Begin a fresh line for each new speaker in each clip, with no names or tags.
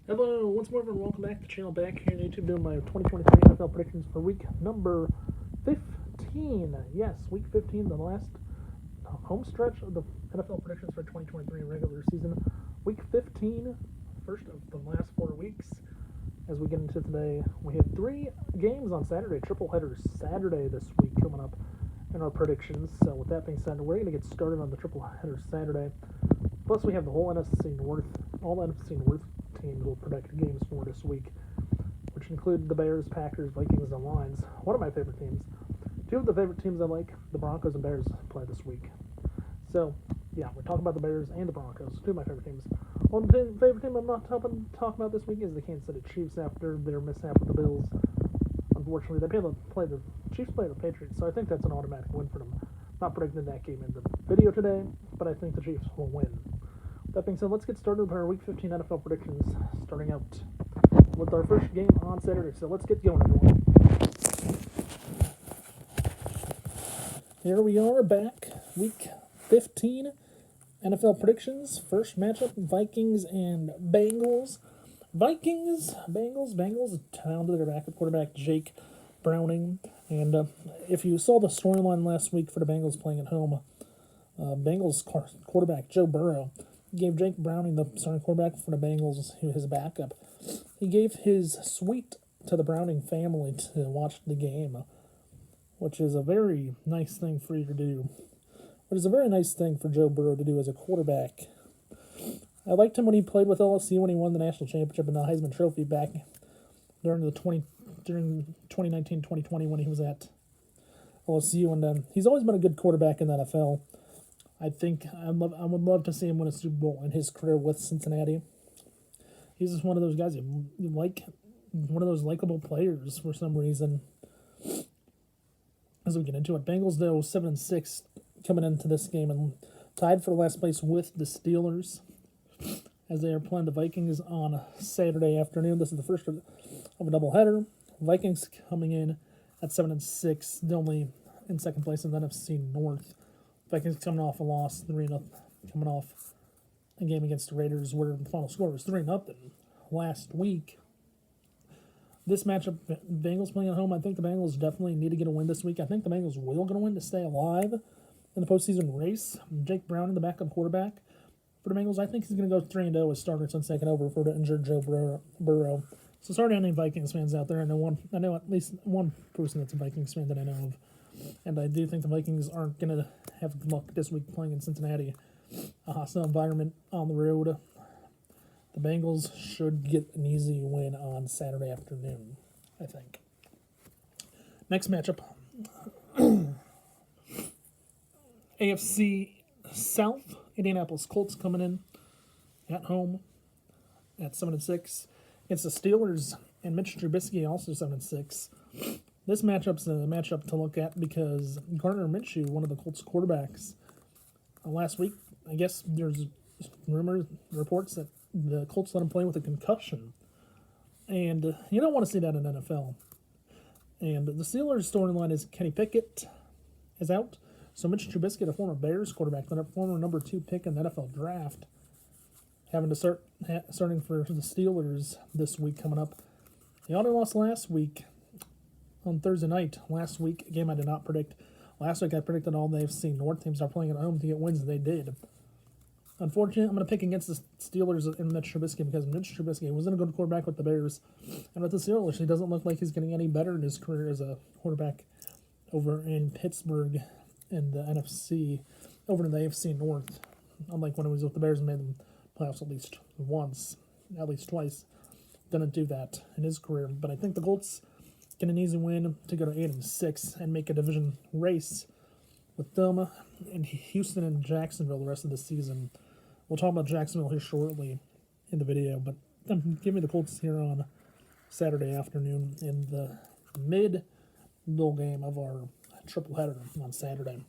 Hello, once more everyone, welcome back to the channel, back here on YouTube doing my 2023 NFL predictions for week number 15. Yes, week 15, the last home stretch of the NFL predictions for 2023 regular season. Week 15, first of the last 4 weeks. As we get into today, we have 3 games on Saturday, triple headers Saturday this week coming up in our predictions. So with that being said, we're going to get started on the triple headers Saturday. Plus we have the whole NFC North, all NFC North teams will predict games for this week, which include the Bears, Packers, Vikings, and Lions. One of my favorite teams. 2 of the favorite teams I like, the Broncos and Bears, play this week. So, yeah, we're talking about the Bears and the Broncos, 2 of my favorite teams. One favorite team I'm not talking about this week is the Kansas City Chiefs after their mishap with the Bills. Unfortunately, they play the Chiefs play the Patriots, so I think that's an automatic win for them. Not predicting that game in the video today, but I think the Chiefs will win. That being said, let's get started with our Week 15 NFL predictions, starting out with our first game on Saturday. So let's get going, everyone. Here we are back, Week 15 NFL predictions. First matchup, Vikings and Bengals. Bengals down to their backup quarterback, Jake Browning. And if you saw the storyline last week for the Bengals playing at home, Bengals quarterback Joe Burrow gave Jake Browning, the starting quarterback for the Bengals, his backup. He gave his suite to the Browning family to watch the game, which is a very nice thing for you to do. It is a very nice thing for Joe Burrow to do as a quarterback. I liked him when he played with LSU when he won the national championship and the Heisman Trophy back during 2019-2020 when he was at LSU, and he's always been a good quarterback in the NFL. I think I would love to see him win a Super Bowl in his career with Cincinnati. He's just one of those guys you like, one of those likable players for some reason. As we get into it, Bengals though 7-6 coming into this game and tied for last place with the Steelers as they are playing the Vikings on Saturday afternoon. This is the first of a doubleheader. Vikings coming in at 7-6, the only in second place in the NFC North. Vikings coming off a loss, 3-0, coming off a game against the Raiders where the final score was 3-0 last week. This matchup, Bengals playing at home, I think the Bengals definitely need to get a win this week. I think the Bengals will get a win to stay alive in the postseason race. Jake Browning, the backup quarterback for the Bengals, I think he's going to go 3-0 as starter since taking over for the injured Joe Burrow. So sorry to any Vikings fans out there. I know at least one person that's a Vikings fan that I know of. And I do think the Vikings aren't going to have good luck this week playing in Cincinnati, a hostile environment on the road. The Bengals should get an easy win on Saturday afternoon, I think. Next matchup, AFC South, Indianapolis Colts coming in at home at 7-6 against the Steelers, and Mitch Trubisky also 7-6. This matchup's a matchup to look at because Gardner Minshew, one of the Colts quarterbacks, last week, I guess there's reports that the Colts let him play with a concussion. And you don't want to see that in the NFL. And the Steelers' storyline is Kenny Pickett is out. So Mitch Trubisky, the former Bears quarterback, the former number 2 pick in the NFL draft, having to starting for the Steelers this week coming up. They only lost last week on Thursday night. Last week, a game I did not predict. Last week I predicted all the AFC North teams are playing at home to get wins, and they did. Unfortunately, I'm going to pick against the Steelers and Mitch Trubisky because Mitch Trubisky wasn't a good quarterback with the Bears. And with the Steelers, he doesn't look like he's getting any better in his career as a quarterback over in Pittsburgh in the NFC, over in the AFC North. Unlike when he was with the Bears and made them playoffs at least once, at least twice. Didn't do that in his career. But I think the Colts get an easy win to go to 8-6 and make a division race with them and Houston and Jacksonville the rest of the season. We'll talk about Jacksonville here shortly in the video, but give me the Colts here on Saturday afternoon in the middle game of our triple header on Saturday.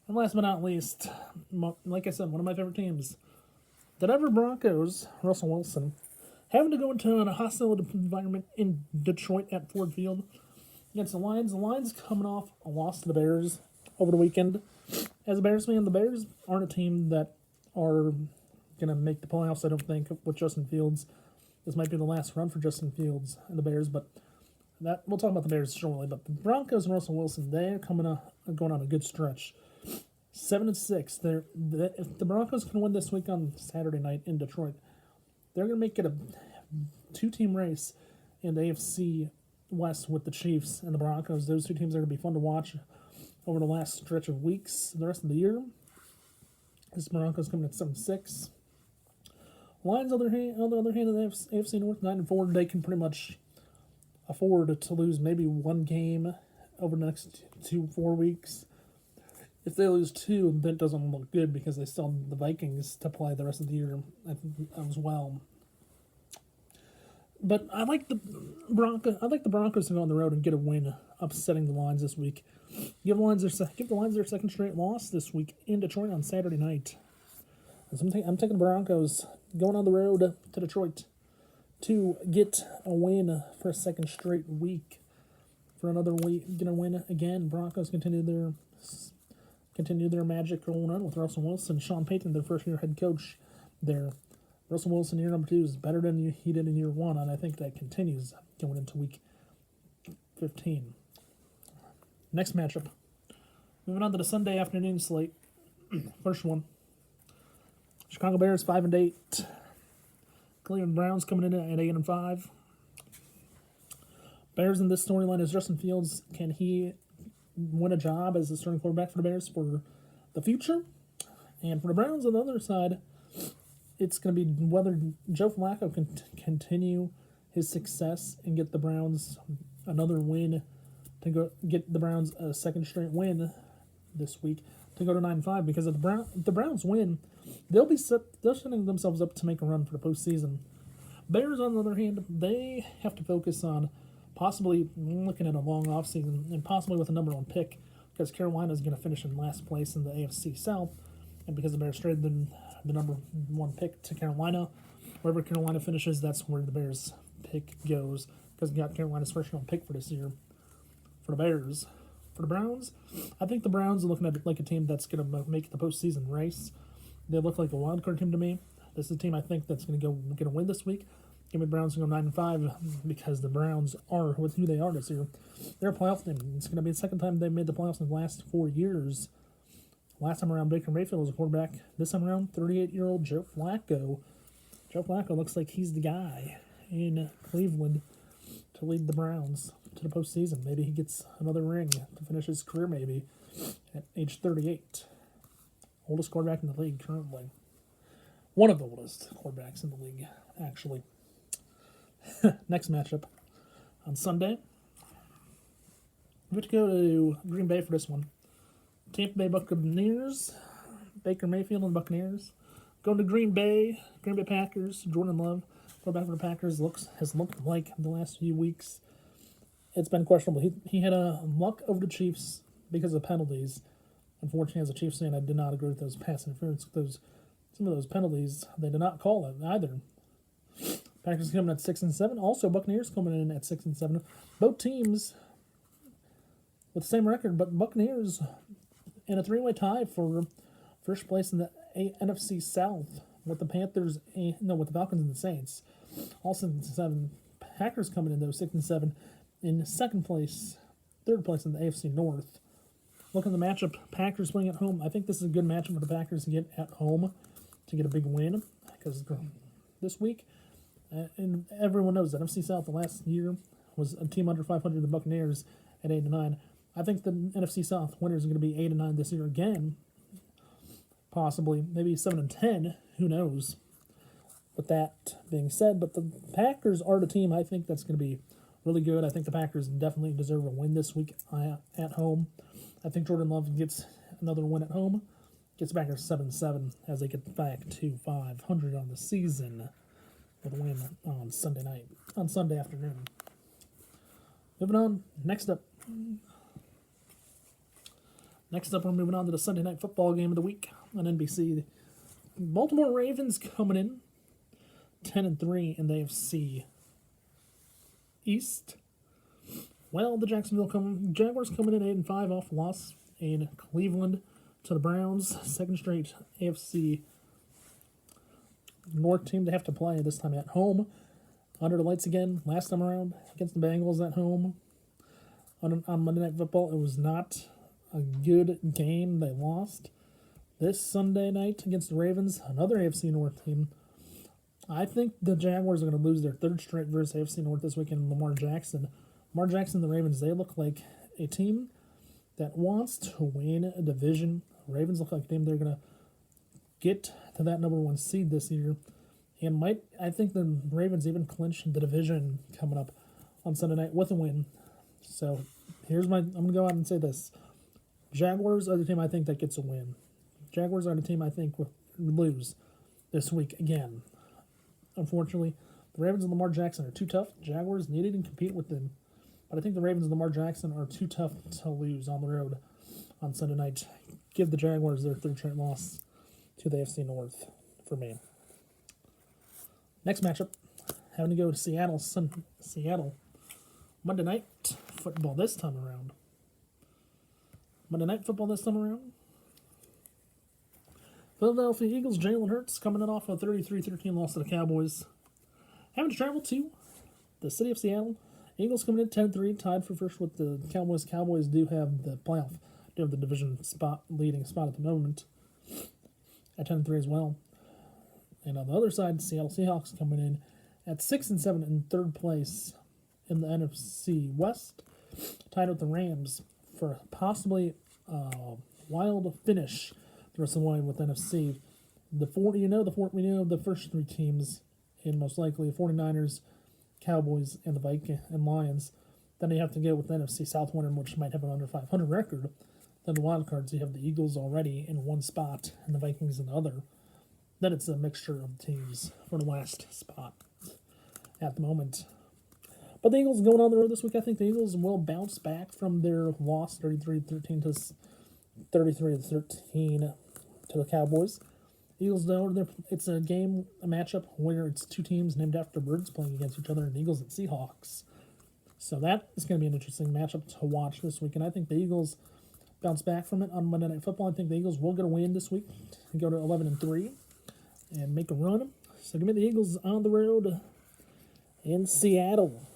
And last but not least, like I said, one of my favorite teams, the Denver Broncos, Russell Wilson, having to go into a hostile environment in Detroit at Ford Field against the Lions. The Lions coming off a loss to the Bears over the weekend. As a Bears fan, the Bears aren't a team that are going to make the playoffs, I don't think, with Justin Fields. This might be the last run for Justin Fields and the Bears, but we'll talk about the Bears shortly. But the Broncos and Russell Wilson, they're going on a good stretch. 7-6. If the Broncos can win this week on Saturday night in Detroit, they're going to make it a two-team race in the AFC West with the Chiefs and the Broncos. Those two teams are going to be fun to watch over the last stretch of weeks, the rest of the year. This Broncos coming at 7-6. Lions, on the other hand, in the AFC North, 9-4, they can pretty much afford to lose maybe one game over the next 4 weeks. If they lose two, that doesn't look good because they still have the Vikings to play the rest of the year as well. But I like the Broncos to go on the road and get a win, upsetting the Lions this week. Give the Lions their second straight loss this week in Detroit on Saturday night. So I'm taking the Broncos going on the road to Detroit to get a win for a second straight week. For another week, get a win again. Broncos continue their magic rolling on with Russell Wilson, Sean Payton, their first-year head coach there. Russell Wilson, year number 2, is better than he did in year 1, and I think that continues going into week 15. Next matchup. Moving on to the Sunday afternoon slate. First one. Chicago Bears 5-8. Cleveland Browns coming in at 8-5. Bears in this storyline is Justin Fields. Can he win a job as the starting quarterback for the Bears for the future? And for the Browns on the other side, it's going to be whether Joe Flacco can continue his success and get the Browns another win to get the Browns a second straight win this week to go to 9-5. Because if the Browns win, they're setting themselves up to make a run for the postseason. Bears, on the other hand, they have to focus on possibly looking at a long offseason and possibly with a number 1 pick because Carolina is going to finish in last place in the AFC South. And because the Bears traded the number 1 pick to Carolina, wherever Carolina finishes, that's where the Bears pick goes because we got Carolina's first-round pick for this year. For the Bears. For the Browns, I think the Browns are looking at it like a team that's going to make the postseason race. They look like a wildcard team to me. This is a team I think that's going to get a win this week. Give me the Browns to go 9-5 because the Browns are who they are this year. They're a playoff team. It's going to be the second time they've made the playoffs in the last 4 years. Last time around, Baker Mayfield was a quarterback. This time around, 38-year-old Joe Flacco. Joe Flacco looks like he's the guy in Cleveland to lead the Browns to the postseason. Maybe he gets another ring to finish his career, maybe, at age 38. Oldest quarterback in the league currently. One of the oldest quarterbacks in the league, actually. Next matchup on Sunday. We have to go to Green Bay for this one. Tampa Bay Buccaneers, Baker Mayfield and Buccaneers. Going to Green Bay Packers. Jordan Love, quarterback for the Packers, has looked like the last few weeks. It's been questionable. He had a luck over the Chiefs because of penalties. Unfortunately, as a Chiefs fan, I did not agree with those pass interference. Some of those penalties, they did not call it either. Packers coming at 6-7. Also, Buccaneers coming in at 6-7. Both teams with the same record, but Buccaneers in a 3-way tie for first place in the NFC South with the Falcons and the Saints. All 6-7. Packers coming in though 6-7 in third place in the AFC North. Looking at the matchup, Packers playing at home. I think this is a good matchup for the Packers to get at home to get a big win because this week, and everyone knows that NFC South the last year was a team under 500. The Buccaneers at 8-9. I think the NFC South winners are going to be 8-9 this year again. Possibly, maybe 7-10. Who knows? With that being said, but the Packers are the team I think that's going to be really good. I think the Packers definitely deserve a win this week at home. I think Jordan Love gets another win at home. Gets back to 7-7 as they get back to 500 on the season with a win on Sunday afternoon. Moving on, next up, we're moving on to the Sunday night football game of the week on NBC. The Baltimore Ravens coming in 10-3 in the AFC East. Well, the Jaguars coming in 8-5 off loss in Cleveland to the Browns. Second straight AFC North team they have to play this time at home. Under the lights again, last time around against the Bengals at home. On Monday Night Football, it was not a good game. They lost. This Sunday night against the Ravens, another AFC North team. I think the Jaguars are going to lose their third straight versus AFC North this weekend. Lamar Jackson, the Ravens, they look like a team that wants to win a division. Ravens look like a team they're going to get to that number one seed this year, and I think the Ravens even clinch the division coming up on Sunday night with a win. So I'm going to go out and say this. Jaguars are the team I think that gets a win. Jaguars are the team I think will lose this week again. Unfortunately, the Ravens and Lamar Jackson are too tough. Jaguars needed to compete with them. But I think the Ravens and Lamar Jackson are too tough to lose on the road on Sunday night. Give the Jaguars their third straight loss to the AFC North for me. Next matchup, having to go to Seattle. Monday Night Football this time around. Philadelphia Eagles, Jalen Hurts coming in off a 33-13 loss to the Cowboys. Having to travel to the city of Seattle. Eagles coming in 10-3, tied for first with the Cowboys. Cowboys do have the playoff, do have the division leading spot at the moment at 10-3 as well. And on the other side, Seattle Seahawks coming in at 6-7 in third place in the NFC West, tied with the Rams for possibly a wild finish the rest of the way with NFC. We know the first three teams, and most likely the 49ers, Cowboys, and the Vikings and Lions. Then you have to go with the NFC South winner, which might have an under 500 record. Then the wild cards, you have the Eagles already in one spot and the Vikings in the other. Then it's a mixture of teams for the last spot at the moment. But the Eagles going on the road this week. I think the Eagles will bounce back from their loss 33-13 to 33-13 to the Cowboys. Eagles, though, it's a matchup where it's two teams named after birds playing against each other, the Eagles and Seahawks. So that is going to be an interesting matchup to watch this week. And I think the Eagles bounce back from it on Monday Night Football. I think the Eagles will get a win this week and go to 11-3 and make a run. So give me the Eagles on the road in Seattle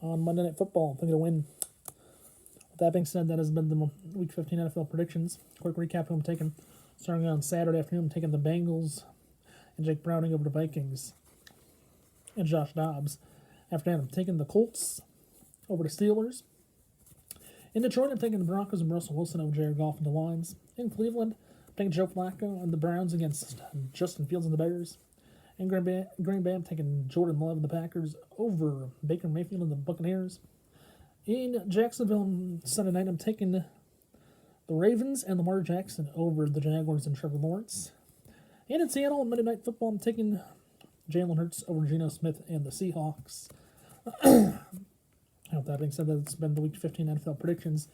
on Monday Night Football. They're going to win. With that being said, that has been the Week 15 NFL predictions. Quick recap who I'm taking. Starting on Saturday afternoon, I'm taking the Bengals and Jake Browning over the Vikings and Josh Dobbs. After that, I'm taking the Colts over the Steelers. In Detroit, I'm taking the Broncos and Russell Wilson over Jared Goff and the Lions. In Cleveland, I'm taking Joe Flacco and the Browns against Justin Fields and the Bears. In Green Bay, I'm taking Jordan Love and the Packers over Baker Mayfield and the Buccaneers. In Jacksonville, Sunday night, I'm taking the Ravens and Lamar Jackson over the Jaguars and Trevor Lawrence. And in Seattle, on Monday Night Football, I'm taking Jalen Hurts over Geno Smith and the Seahawks. With that being said, that's been the Week 15 NFL predictions.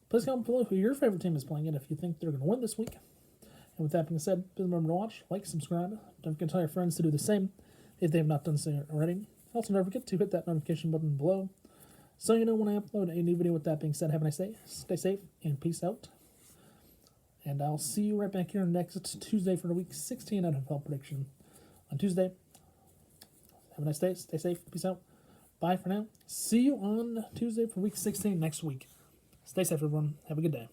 Please comment below who your favorite team is playing and if you think they're going to win this week. And with that being said, please remember to watch, like, subscribe. Don't forget to tell your friends to do the same if they have not done so already. Also, don't forget to hit that notification button below so you know when I upload a new video. With that being said, have a nice day, stay safe, and peace out. And I'll see you right back here next Tuesday for the Week 16 NFL prediction on Tuesday. Have a nice day, stay safe, peace out. Bye for now. See you on Tuesday for Week 16 next week. Stay safe, everyone. Have a good day.